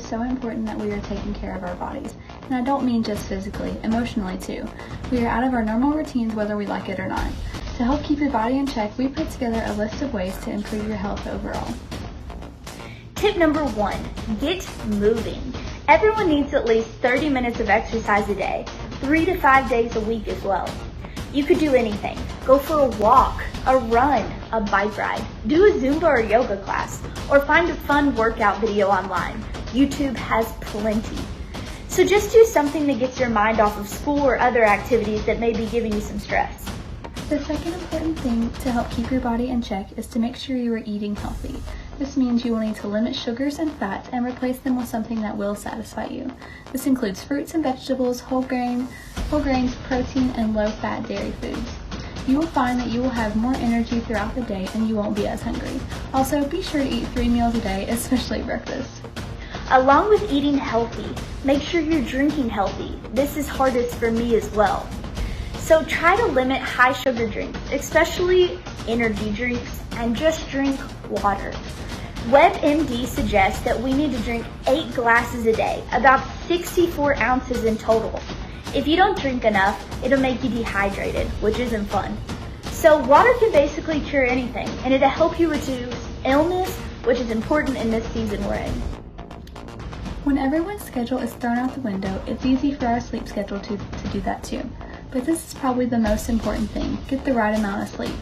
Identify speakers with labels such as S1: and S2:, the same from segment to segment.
S1: is so important that we are taking care of our bodies. And I don't mean just physically, emotionally too. We are out of our normal routines whether we like it or not. To help keep your body in check, we put together a list of ways to improve your health overall.
S2: Tip number 1, get moving. Everyone needs at least 30 minutes of exercise a day, 3 to 5 days a week as well. You could do anything. Go for a walk, a run, a bike ride, do a Zumba or yoga class, or find a fun workout video online. YouTube has plenty. So just do something that gets your mind off of school or other activities that may be giving you some stress.
S1: The second important thing to help keep your body in check is to make sure you are eating healthy. This means you will need to limit sugars and fats and replace them with something that will satisfy you. This includes fruits and vegetables, whole grains, protein, and low-fat dairy foods. You will find that you will have more energy throughout the day and you won't be as hungry. Also, be sure to eat 3 meals a day, especially breakfast.
S2: Along with eating healthy, make sure you're drinking healthy. This is hardest for me as well. So try to limit high sugar drinks, especially energy drinks, and just drink water. WebMD suggests that we need to drink 8 glasses a day, about 64 ounces in total. If you don't drink enough, it'll make you dehydrated, which isn't fun. So water can basically cure anything, and it'll help you reduce illness, which is important in this season we're in.
S1: When everyone's schedule is thrown out the window, it's easy for our sleep schedule to do that too. But this is probably the most important thing, get the right amount of sleep.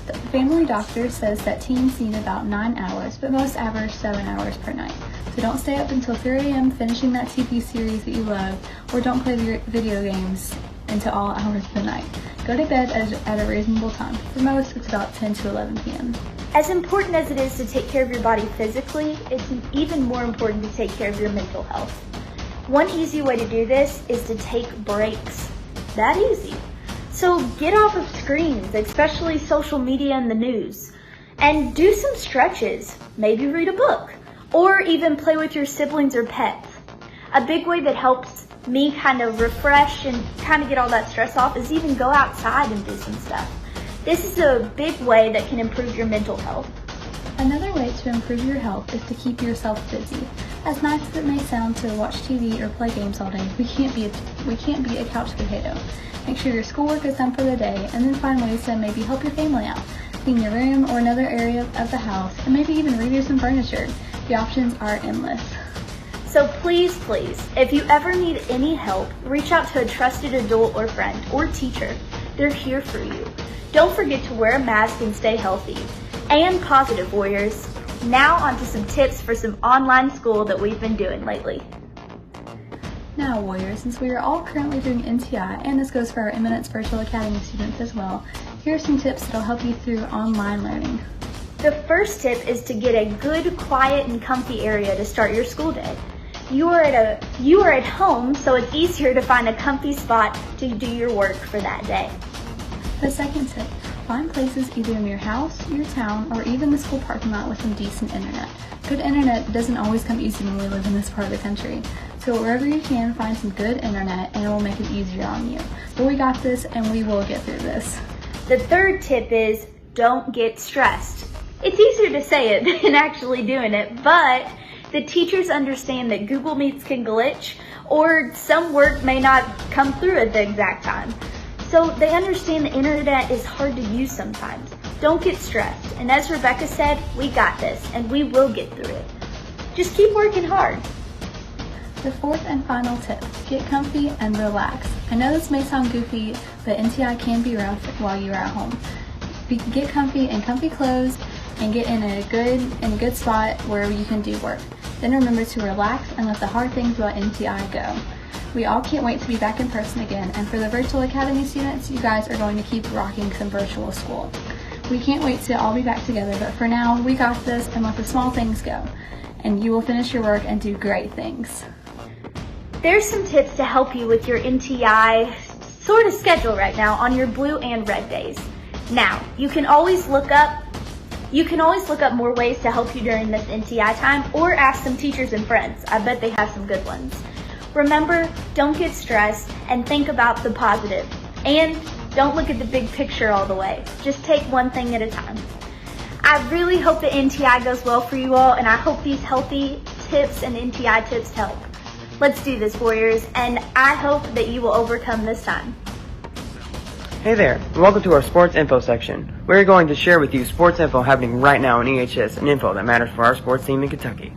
S1: The family doctor says that teens need about 9 hours, but most average 7 hours per night. So don't stay up until 3 a.m. finishing that TV series that you love, or don't play video games until all hours of the night. Go to bed at a reasonable time. For most, it's about 10 to 11 p.m.
S2: As important as it is to take care of your body physically, it's even more important to take care of your mental health. One easy way to do this is to take breaks. That easy. So get off of screens, especially social media and the news, and do some stretches. Maybe read a book, or even play with your siblings or pets. A big way that helps me kind of refresh and kind of get all that stress off is even go outside and do some stuff. This is a big way that can improve your mental health.
S1: Another way to improve your health is to keep yourself busy. As nice as it may sound to watch TV or play games all day, we can't be a couch potato. Make sure your schoolwork is done for the day, and then find ways to maybe help your family out. Clean your room or another area of the house, and maybe even redo some furniture. The options are endless.
S2: So please, if you ever need any help, reach out to a trusted adult or friend or teacher. They're here for you. Don't forget to wear a mask and stay healthy. And positive, warriors. Now onto some tips for some online school that we've been doing lately.
S1: Now, warriors, since we are all currently doing NTI, and this goes for our Eminence Virtual Academy students as well, here are some tips that'll help you through online learning.
S2: The first tip is to get a good, quiet, and comfy area to start your school day. You are at home, so it's easier to find a comfy spot to do your work for that day.
S1: The second tip, find places either in your house, your town, or even the school parking lot with some decent internet. Good internet doesn't always come easy when we live in this part of the country. So wherever you can, find some good internet and it will make it easier on you. But we got this and we will get through this.
S2: The third tip is don't get stressed. It's easier to say it than actually doing it, but the teachers understand that Google Meets can glitch or some work may not come through at the exact time. So they understand the internet is hard to use sometimes. Don't get stressed. And as Rebecca said, we got this and we will get through it. Just keep working hard.
S1: The fourth and final tip, get comfy and relax. I know this may sound goofy, but NTI can be rough while you're at home. Get comfy in comfy clothes and get in a good spot where you can do work. Then remember to relax and let the hard things about NTI go. We all can't wait to be back in person again, and for the Virtual Academy students, you guys are going to keep rocking some virtual school. We can't wait to all be back together, but for now, we got this and let the small things go. And you will finish your work and do great things.
S2: There's some tips to help you with your NTI sort of schedule right now on your blue and red days. Now, you can always look up more ways to help you during this NTI time or ask some teachers and friends. I bet they have some good ones. Remember, don't get stressed and think about the positive. And don't look at the big picture all the way. Just take one thing at a time. I really hope the NTI goes well for you all, and I hope these healthy tips and NTI tips help. Let's do this, Warriors, and I hope that you will overcome this time.
S3: Hey there, and welcome to our sports info section. We're going to share with you sports info happening right now in EHS and info that matters for our sports team in Kentucky.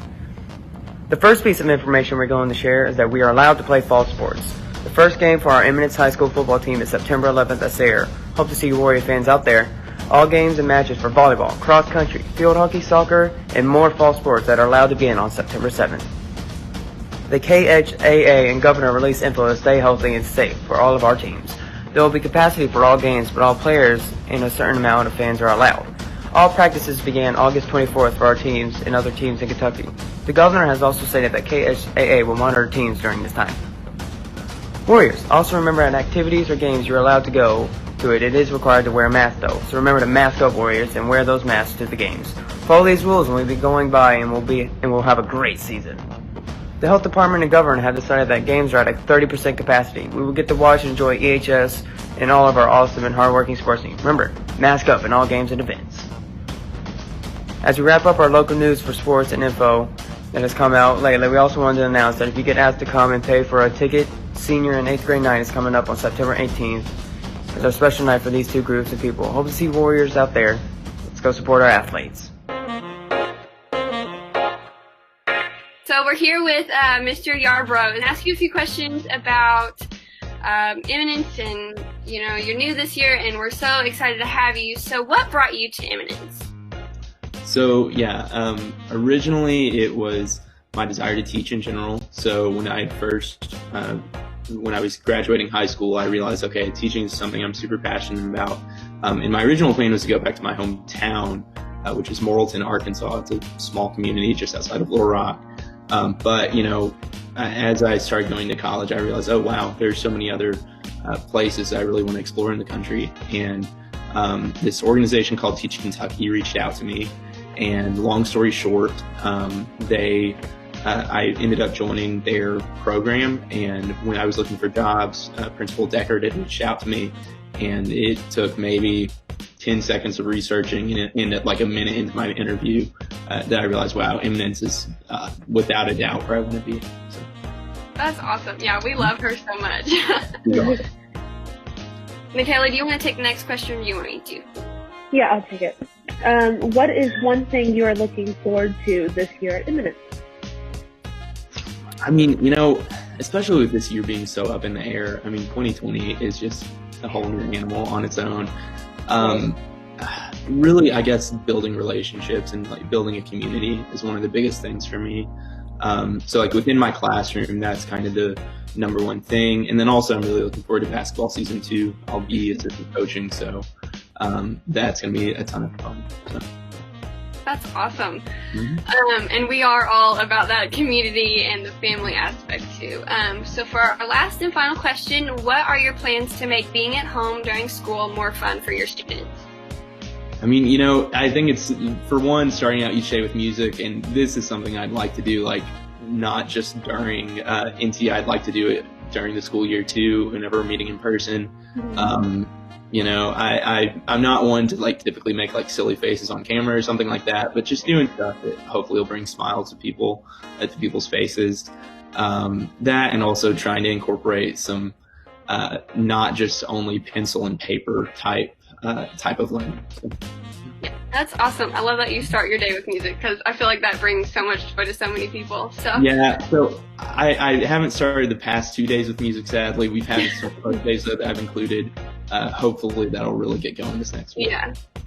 S3: The first piece of information we're going to share is that we are allowed to play fall sports. The first game for our Eminence High School football team is September 11th at Sayre. Hope to see you Warrior fans out there. All games and matches for volleyball, cross country, field hockey, soccer, and more fall sports that are allowed to begin on September 7th. The KHAA and Governor released info to stay healthy and safe for all of our teams. There will be capacity for all games, but all players and a certain amount of fans are allowed. All practices began August 24th for our teams and other teams in Kentucky. The Governor has also stated that KHAA will monitor teams during this time. Warriors, also remember at activities or games you're allowed to go to it is required to wear a mask though, so remember to mask up, Warriors, and wear those masks to the games. Follow these rules and we'll be going by and we'll have a great season. The Health Department and Governor have decided that games are at a 30% capacity. We will get to watch and enjoy EHS and all of our awesome and hardworking sports teams. Remember, mask up in all games and events. As we wrap up our local news for sports and info that has come out lately, we also wanted to announce that if you get asked to come and pay for a ticket, senior and 8th grade night is coming up on September 18th. It's our special night for these two groups of people. Hope to see Warriors out there. Let's go support our athletes.
S4: So we're here with Mr. Yarbrough and ask you a few questions about Eminence, and you're new this year and we're so excited to have you. So what brought you to Eminence?
S5: So yeah, originally it was my desire to teach in general. So when I was graduating high school, I realized, okay, teaching is something I'm super passionate about. And my original plan was to go back to my hometown, which is Morrilton, Arkansas. It's a small community just outside of Little Rock. But as I started going to college, I realized, oh wow, there's so many other places I really want to explore in the country. And this organization called Teach Kentucky reached out to me. And long story short, I ended up joining their program, and when I was looking for jobs, Principal Deckard had reached out to me, and it took maybe 10 seconds of researching and like a minute into my interview that I realized, wow, Eminence is without a doubt where I want to be. So.
S4: That's awesome. Yeah, we love her so much. Michaela, do you want to take the next question, or do you want me to?
S6: Yeah, I'll take it. What is one thing you are looking forward to this year at Eminence?
S5: I mean, especially with this year being so up in the air, 2020 is just a whole new animal on its own. Really, I guess building relationships and like building a community is one of the biggest things for me. So like within my classroom, that's kind of the number one thing. And then also I'm really looking forward to basketball season 2. I'll be assistant coaching, so that's going to be a ton of fun. So.
S4: That's awesome. Mm-hmm. And we are all about that community and the family aspect too. So for our last and final question, what are your plans to make being at home during school more fun for your students?
S5: I think it's, for one, starting out each day with music, and this is something I'd like to do, like, not just during NT, I'd like to do it during the school year too, whenever we're meeting in person. Mm-hmm. I'm not one to like typically make like silly faces on camera or something like that, but just doing stuff that hopefully will bring smiles to people's faces. That, and also trying to incorporate some not just only pencil and paper type of learning. So.
S4: Yeah, that's awesome. I love that you start your day with music, because I feel like that brings so much joy to so many people. So
S5: yeah, so I haven't started the past 2 days with music, sadly. We've had some other days that I've included. Hopefully that'll really get going this next week.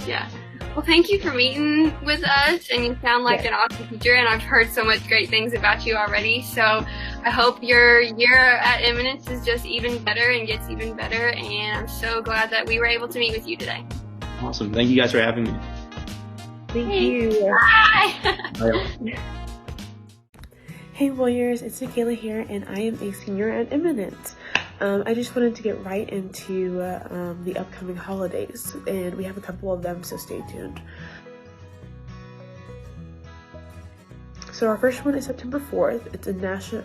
S4: Yeah. Well, thank you for meeting with us, and you sound like an awesome teacher, and I've heard so much great things about you already. So I hope your year at Eminence is just even better and gets even better, and I'm so glad that we were able to meet with you today.
S5: Awesome. Thank you guys for having me.
S6: Thank you.
S4: Bye.
S6: Hey Warriors, it's Michaela here, and I am a senior at Eminence. I just wanted to get right into the upcoming holidays, and we have a couple of them, so stay tuned. So our first one is September 4th.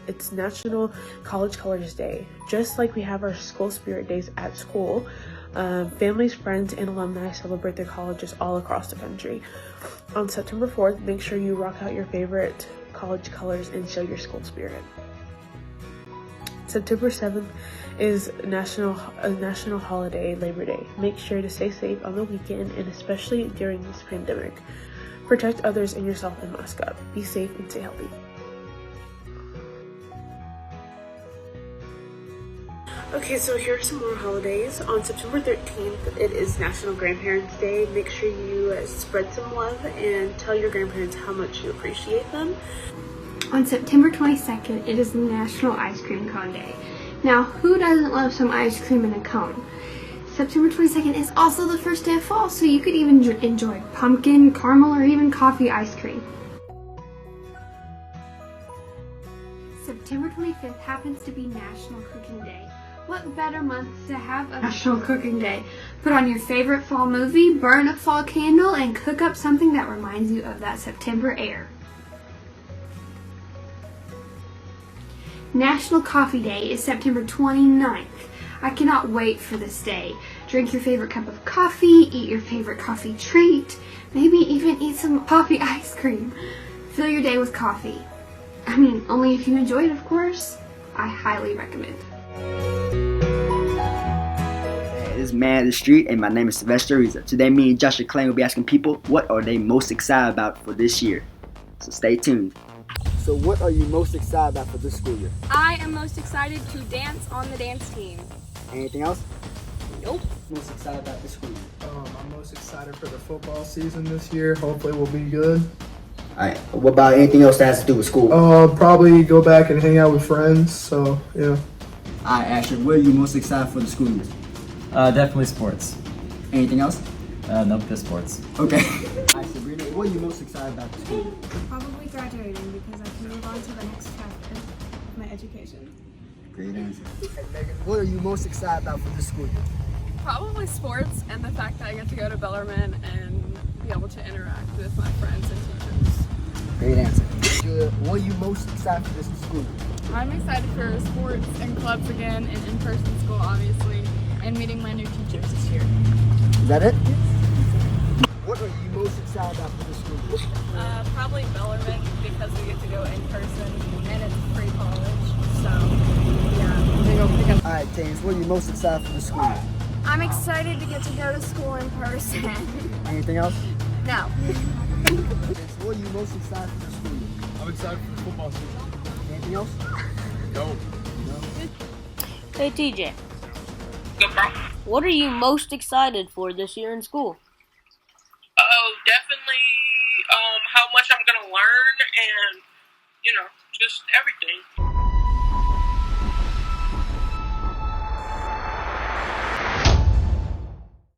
S6: It's National College Colors Day. Just like we have our school spirit days at school, families, friends, and alumni celebrate their colleges all across the country. On September 4th, make sure you rock out your favorite college colors and show your school spirit. September 7th is a national holiday, Labor Day. Make sure to stay safe on the weekend and especially during this pandemic. Protect others and yourself and mask up. Be safe and stay healthy. Okay, so here are some more holidays. On September 13th, it is National Grandparents' Day. Make sure you spread some love and tell your grandparents how much you appreciate them.
S4: On September 22nd, it is National Ice Cream Cone Day. Now, who doesn't love some ice cream in a cone? September 22nd is also the first day of fall, so you could even enjoy pumpkin, caramel, or even coffee ice cream. September 25th happens to be National Cooking Day. What better month to have a National Cooking Day? Put on your favorite fall movie, burn a fall candle, and cook up something that reminds you of that September air. National Coffee Day is September 29th. I cannot wait for this day. Drink your favorite cup of coffee, eat your favorite coffee treat, maybe even eat some coffee ice cream. Fill your day with coffee. I mean, only if you enjoy it, of course. I highly recommend.
S7: This is Man of the Street, and my name is Sylvester. Today, me and Joshua Clay will be asking people what are they most excited about for this year. So stay tuned.
S8: So what are you most excited about for this school year?
S9: I am most excited to dance on the dance team.
S8: Anything else?
S9: Nope.
S8: Most excited about this school year?
S10: I'm most excited for the football season this year. Hopefully we'll be good.
S8: Alright, what about anything else that has to do with school?
S10: Probably go back and hang out with friends, so yeah.
S8: Alright, Asher, what are you most excited for the school year?
S11: Definitely sports.
S8: Anything else?
S11: Nope, just sports.
S8: Okay. Alright, Sabrina, what are you most excited about the school year?
S12: Probably graduating because I can move on to the next chapter of my education.
S8: Great answer. And Megan, what are you most excited about for this school year?
S9: Probably sports and the fact that I get to go to Bellarmine and be able to interact with my friends and teachers.
S8: Great answer. Julia, what are you most excited for this school year?
S9: I'm excited for sports and clubs again and in-person school obviously and meeting my new teachers this year.
S8: Is that it? What are you most excited about for this school year?
S9: Probably Bellarmine because we get to go in person and it's free college. So yeah, I'm gonna go pick up.
S8: Alright, James, what are you most excited for this school year?
S12: I'm excited to get to go to school in person.
S8: Anything else?
S12: No.
S8: What are you most excited for this school year?
S10: I'm excited for the football season.
S8: Anything else?
S10: No.
S13: Hey TJ. What are you most excited for this year in school?
S14: Oh, definitely how much I'm gonna learn and, just everything.